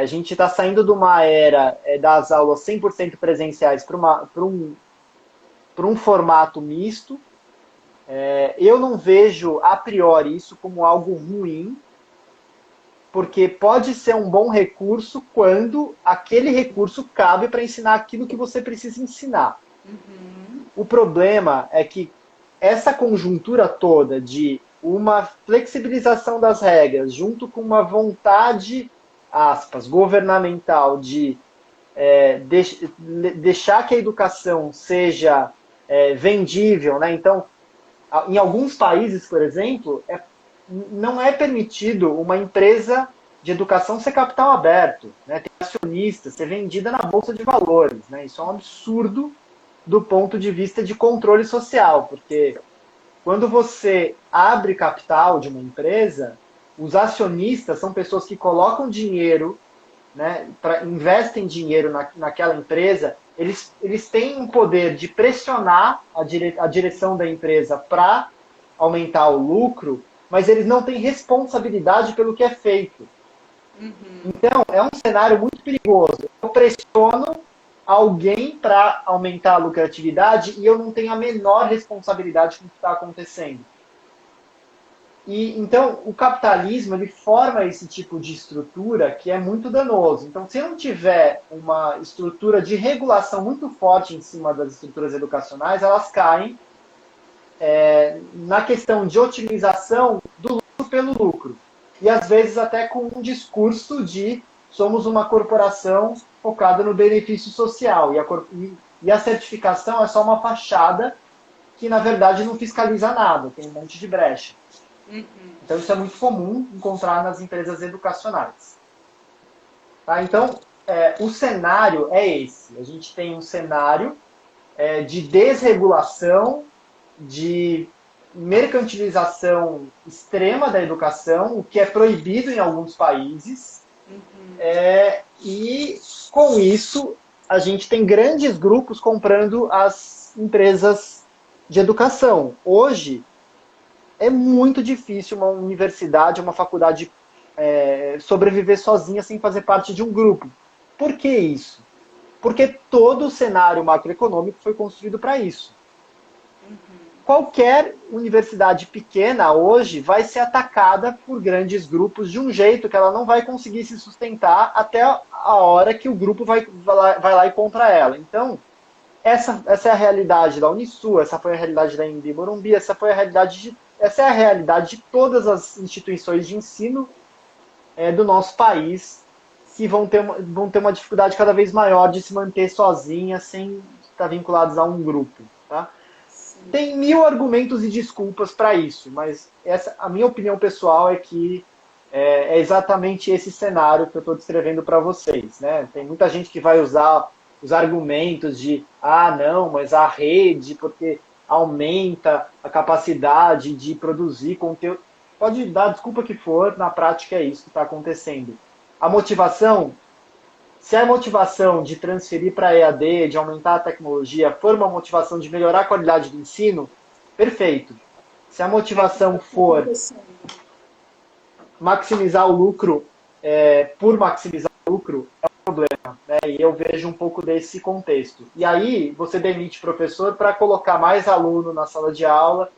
a gente está saindo de uma era das aulas 100% presenciais para um formato misto. Eu não vejo a priori isso como algo ruim, porque pode ser um bom recurso quando aquele recurso cabe para ensinar aquilo que você precisa ensinar. O problema é que essa conjuntura toda de uma flexibilização das regras, junto com uma vontade, aspas, governamental de deixar que a educação seja vendível, né? Então, em alguns países, por exemplo, não é permitido uma empresa de educação ser capital aberto, né? Ter acionista, ser vendida na bolsa de valores, né? Isso é um absurdo do ponto de vista de controle social, porque quando você abre capital de uma empresa, os acionistas são pessoas que colocam dinheiro, né, investem dinheiro naquela empresa, eles têm um poder de pressionar a direção da empresa para aumentar o lucro, mas eles não têm responsabilidade pelo que é feito. Então, é um cenário muito perigoso. Eu pressiono alguém para aumentar a lucratividade e eu não tenho a menor responsabilidade com o que está acontecendo. E, então, o capitalismo ele forma esse tipo de estrutura que é muito danoso. Então, se eu não tiver uma estrutura de regulação muito forte em cima das estruturas educacionais, elas caem na questão de otimização do lucro pelo lucro. E, às vezes, até com um discurso de somos uma corporação focada no benefício social. E a certificação é só uma fachada que, na verdade, não fiscaliza nada, tem um monte de brecha. Então, isso é muito comum encontrar nas empresas educacionais. Tá? Então, o cenário é esse. A gente tem um cenário de desregulação, de mercantilização extrema da educação, o que é proibido em alguns países. E, com isso, a gente tem grandes grupos comprando as empresas de educação. Hoje, é muito difícil uma universidade, uma faculdade sobreviver sozinha sem fazer parte de um grupo. Por que isso? Porque todo o cenário macroeconômico foi construído para isso. Qualquer universidade pequena hoje vai ser atacada por grandes grupos de um jeito que ela não vai conseguir se sustentar até a hora que o grupo vai lá e contra ela. Então, essa é a realidade da Unisul, essa foi a realidade da Embi Morumbi, essa é a realidade de todas as instituições de ensino do nosso país, que vão ter uma dificuldade cada vez maior de se manter sozinhas, sem estar vinculadas a um grupo. Tá? Tem 1000 argumentos e desculpas para isso, mas a minha opinião pessoal é que é exatamente esse cenário que eu estou descrevendo para vocês, né? Tem muita gente que vai usar os argumentos de, não, mas a rede, porque aumenta a capacidade de produzir conteúdo. Pode dar desculpa que for, na prática é isso que está acontecendo. A motivação, se a motivação de transferir para EAD, de aumentar a tecnologia, for uma motivação de melhorar a qualidade do ensino, perfeito. Se a motivação for maximizar o lucro, por maximizar o lucro, é um problema, né? E eu vejo um pouco desse contexto. E aí, você demite professor para colocar mais aluno na sala de aula,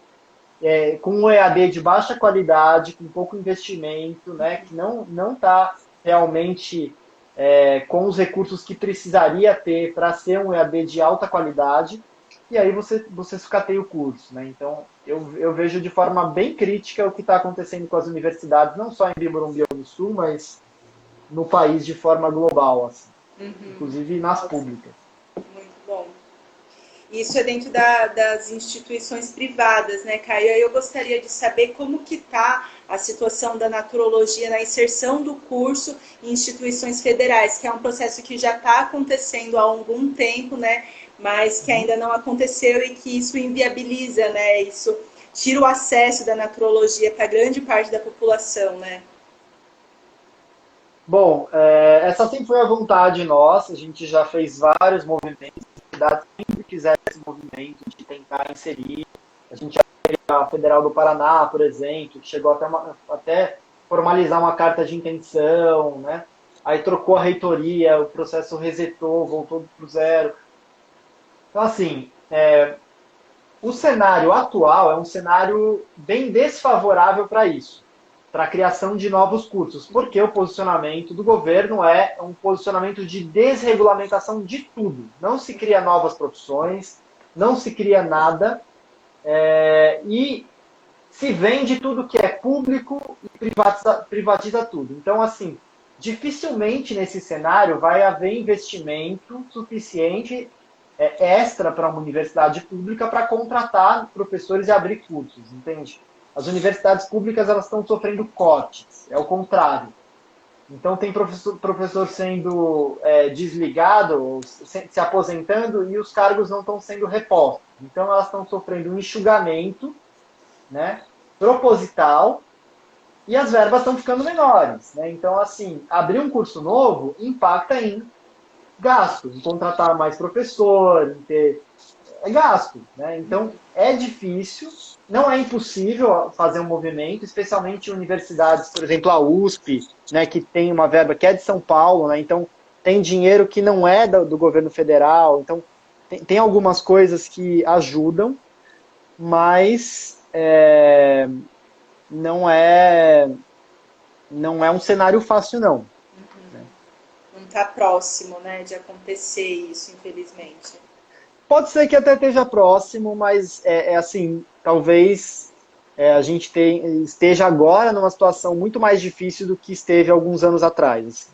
com um EAD de baixa qualidade, com pouco investimento, né? Que não está realmente com os recursos que precisaria ter para ser um EAD de alta qualidade, e aí você sucateia o curso, né? Então, eu vejo de forma bem crítica o que está acontecendo com as universidades, não só em Bimorumbi do Sul, mas no país de forma global, assim, inclusive nas públicas. Muito bom. Isso é dentro das instituições privadas, né, Caio? Eu gostaria de saber como que está a situação da naturologia na inserção do curso em instituições federais, que é um processo que já está acontecendo há algum tempo, né, mas que ainda não aconteceu e que isso inviabiliza, né, isso tira o acesso da naturologia para grande parte da população, né? Bom, essa sempre foi a vontade nossa, a gente já fez vários movimentos, as cidades sempre fizeram esse movimento de tentar inserir. A gente já teve a Federal do Paraná, por exemplo, que chegou até formalizar uma carta de intenção, né? Aí trocou a reitoria, o processo resetou, voltou para o zero. Então, assim, o cenário atual é um cenário bem desfavorável para isso, para a criação de novos cursos, porque o posicionamento do governo é um posicionamento de desregulamentação de tudo. Não se cria novas profissões, não se cria nada, e se vende tudo que é público e privatiza tudo. Então, assim, dificilmente nesse cenário vai haver investimento suficiente extra para uma universidade pública para contratar professores e abrir cursos, entende? As universidades públicas elas estão sofrendo cortes, é o contrário. Então tem professor sendo desligado, se aposentando e os cargos não estão sendo repostos. Então elas estão sofrendo um enxugamento, né, proposital, e as verbas estão ficando menores, né? Então, assim, abrir um curso novo impacta em gasto, em contratar mais professor, em ter gasto, né? Então é difícil, não é impossível fazer um movimento, especialmente em universidades, por exemplo, a USP, né, que tem uma verba que é de São Paulo, né? Então tem dinheiro que não é do governo federal, então tem algumas coisas que ajudam, mas não é um cenário fácil, não. Não está próximo, né, de acontecer isso, infelizmente. Pode ser que até esteja próximo, mas assim, talvez a gente esteja agora numa situação muito mais difícil do que esteve alguns anos atrás.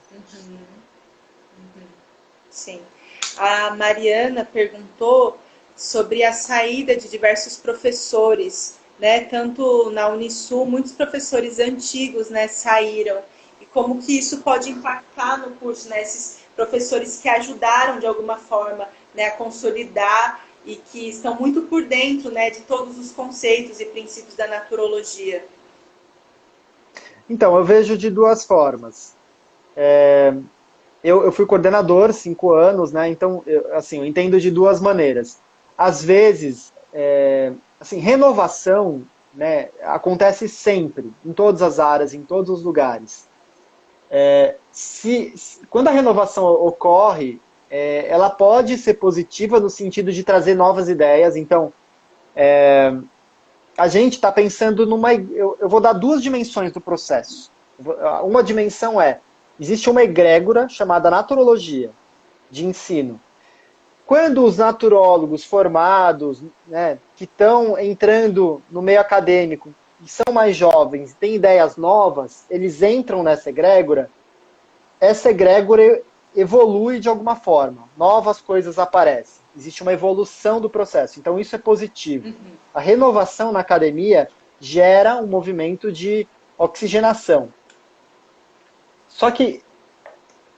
Sim. A Mariana perguntou sobre a saída de diversos professores, né? Tanto na Unisul, muitos professores antigos, né, saíram. E como que isso pode impactar no curso, né? Esses professores que ajudaram de alguma forma, né, a consolidar e que estão muito por dentro, né, de todos os conceitos e princípios da naturologia. Então, eu vejo de duas formas. Eu fui coordenador 5 anos, né? Então, eu entendo de duas maneiras. Às vezes, assim, renovação, né, acontece sempre, em todas as áreas, em todos os lugares. Quando a renovação ocorre, ela pode ser positiva no sentido de trazer novas ideias. Então, a gente está pensando numa... Eu vou dar duas dimensões do processo. Uma dimensão existe uma egrégora chamada naturologia de ensino. Quando os naturólogos formados, né, que estão entrando no meio acadêmico, e são mais jovens, têm ideias novas, eles entram nessa egrégora, essa egrégora evolui de alguma forma, novas coisas aparecem, existe uma evolução do processo, então isso é positivo. A renovação na academia gera um movimento de oxigenação. Só que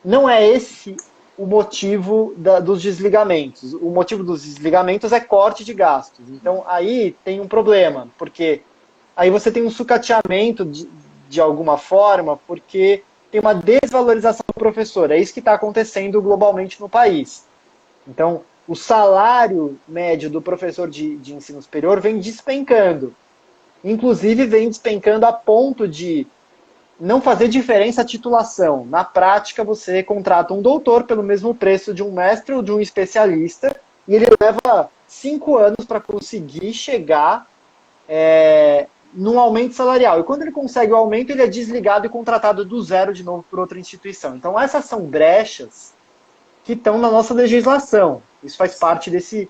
não é esse o motivo dos desligamentos. O motivo dos desligamentos é corte de gastos. Então, aí tem um problema, porque aí você tem um sucateamento de alguma forma, porque tem uma desvalorização do professor. É isso que está acontecendo globalmente no país. Então, o salário médio do professor de ensino superior vem despencando. Inclusive, vem despencando a ponto de não fazer diferença a titulação. Na prática, você contrata um doutor pelo mesmo preço de um mestre ou de um especialista, e ele leva 5 anos para conseguir chegar num aumento salarial. E quando ele consegue o aumento, ele é desligado e contratado do zero de novo por outra instituição. Então, essas são brechas que estão na nossa legislação. Isso faz parte desses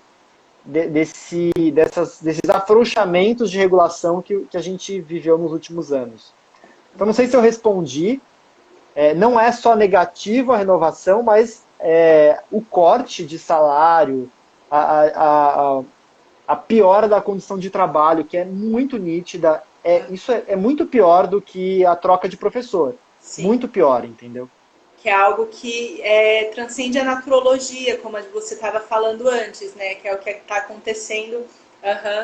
afrouxamentos de regulação que a gente viveu nos últimos anos. Então, não sei se eu respondi. Não é só negativo a renovação, mas o corte de salário, a piora da condição de trabalho, que é muito nítida, isso é muito pior do que a troca de professor. Sim. Muito pior, entendeu? Que é algo que transcende a naturologia, como você estava falando antes, né? Que é o que está acontecendo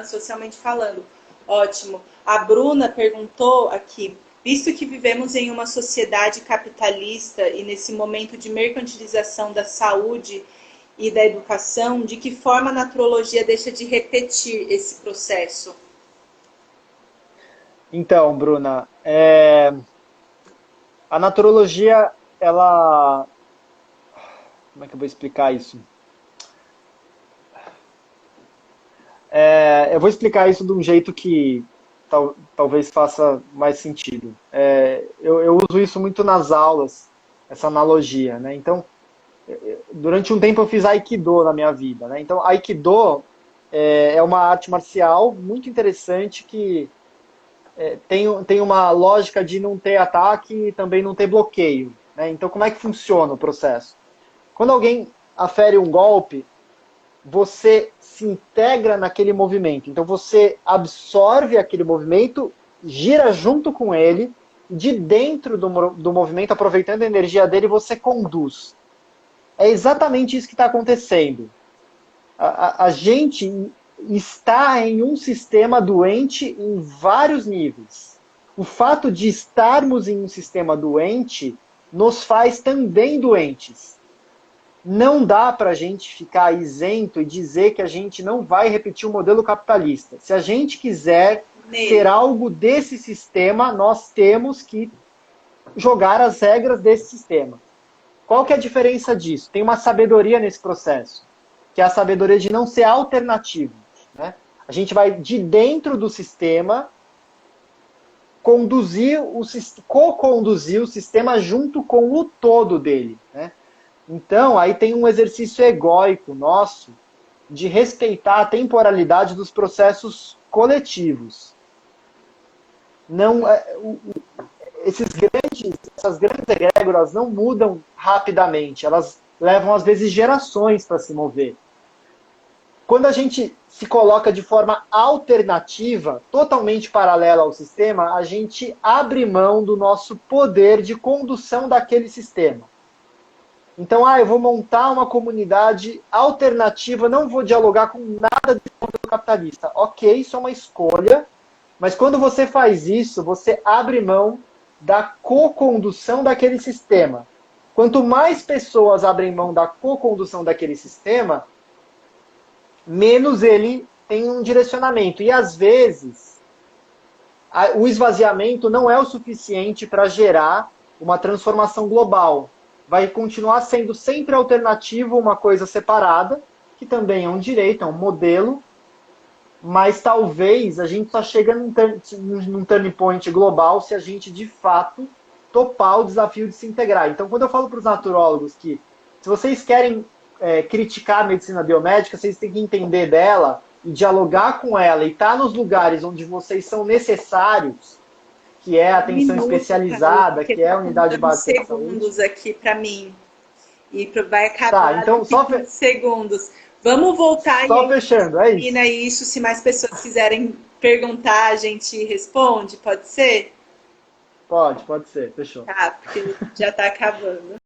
socialmente falando. Ótimo. A Bruna perguntou aqui, visto que vivemos em uma sociedade capitalista e nesse momento de mercantilização da saúde e da educação, de que forma a naturologia deixa de repetir esse processo? Então, Bruna, a naturologia, ela... Como é que eu vou explicar isso? Eu vou explicar isso de um jeito que talvez faça mais sentido. Eu uso isso muito nas aulas, essa analogia, né? Então, durante um tempo eu fiz Aikido na minha vida, né? Então, Aikido é uma arte marcial muito interessante que tem uma lógica de não ter ataque e também não ter bloqueio, né? Então, como é que funciona o processo? Quando alguém afere um golpe, você se integra naquele movimento. Então, você absorve aquele movimento, gira junto com ele, de dentro do movimento, aproveitando a energia dele, você conduz. É exatamente isso que está acontecendo. A gente está em um sistema doente em vários níveis. O fato de estarmos em um sistema doente nos faz também doentes. Não dá para a gente ficar isento e dizer que a gente não vai repetir o modelo capitalista. Se a gente quiser ter algo desse sistema, nós temos que jogar as regras desse sistema. Qual que é a diferença disso? Tem uma sabedoria nesse processo, que é a sabedoria de não ser alternativo, né? A gente vai de dentro do sistema co-conduzir o sistema junto com o todo dele, né? Então, aí tem um exercício egóico nosso de respeitar a temporalidade dos processos coletivos. Não, essas grandes egrégoras não mudam rapidamente, elas levam às vezes gerações para se mover. Quando a gente se coloca de forma alternativa, totalmente paralela ao sistema, a gente abre mão do nosso poder de condução daquele sistema. Então, eu vou montar uma comunidade alternativa, não vou dialogar com nada do modelo capitalista. Ok, isso é uma escolha, mas quando você faz isso, você abre mão da co-condução daquele sistema. Quanto mais pessoas abrem mão da co-condução daquele sistema, menos ele tem um direcionamento. E às vezes, o esvaziamento não é o suficiente para gerar uma transformação global. Vai continuar sendo sempre alternativo uma coisa separada, que também é um direito, é um modelo, mas talvez a gente só chega num turning point global se a gente, de fato, topar o desafio de se integrar. Então, quando eu falo para os naturólogos que, se vocês querem criticar a medicina biomédica, vocês têm que entender dela e dialogar com ela e estar nos lugares onde vocês são necessários, que é a atenção especializada, que é a unidade básica de saúde. Segundos aqui para mim. E vai acabar então, só segundos. Vamos voltar só fechando, é isso. E isso, se mais pessoas quiserem perguntar, a gente responde, pode ser? Pode ser, fechou. Tá, porque já está acabando.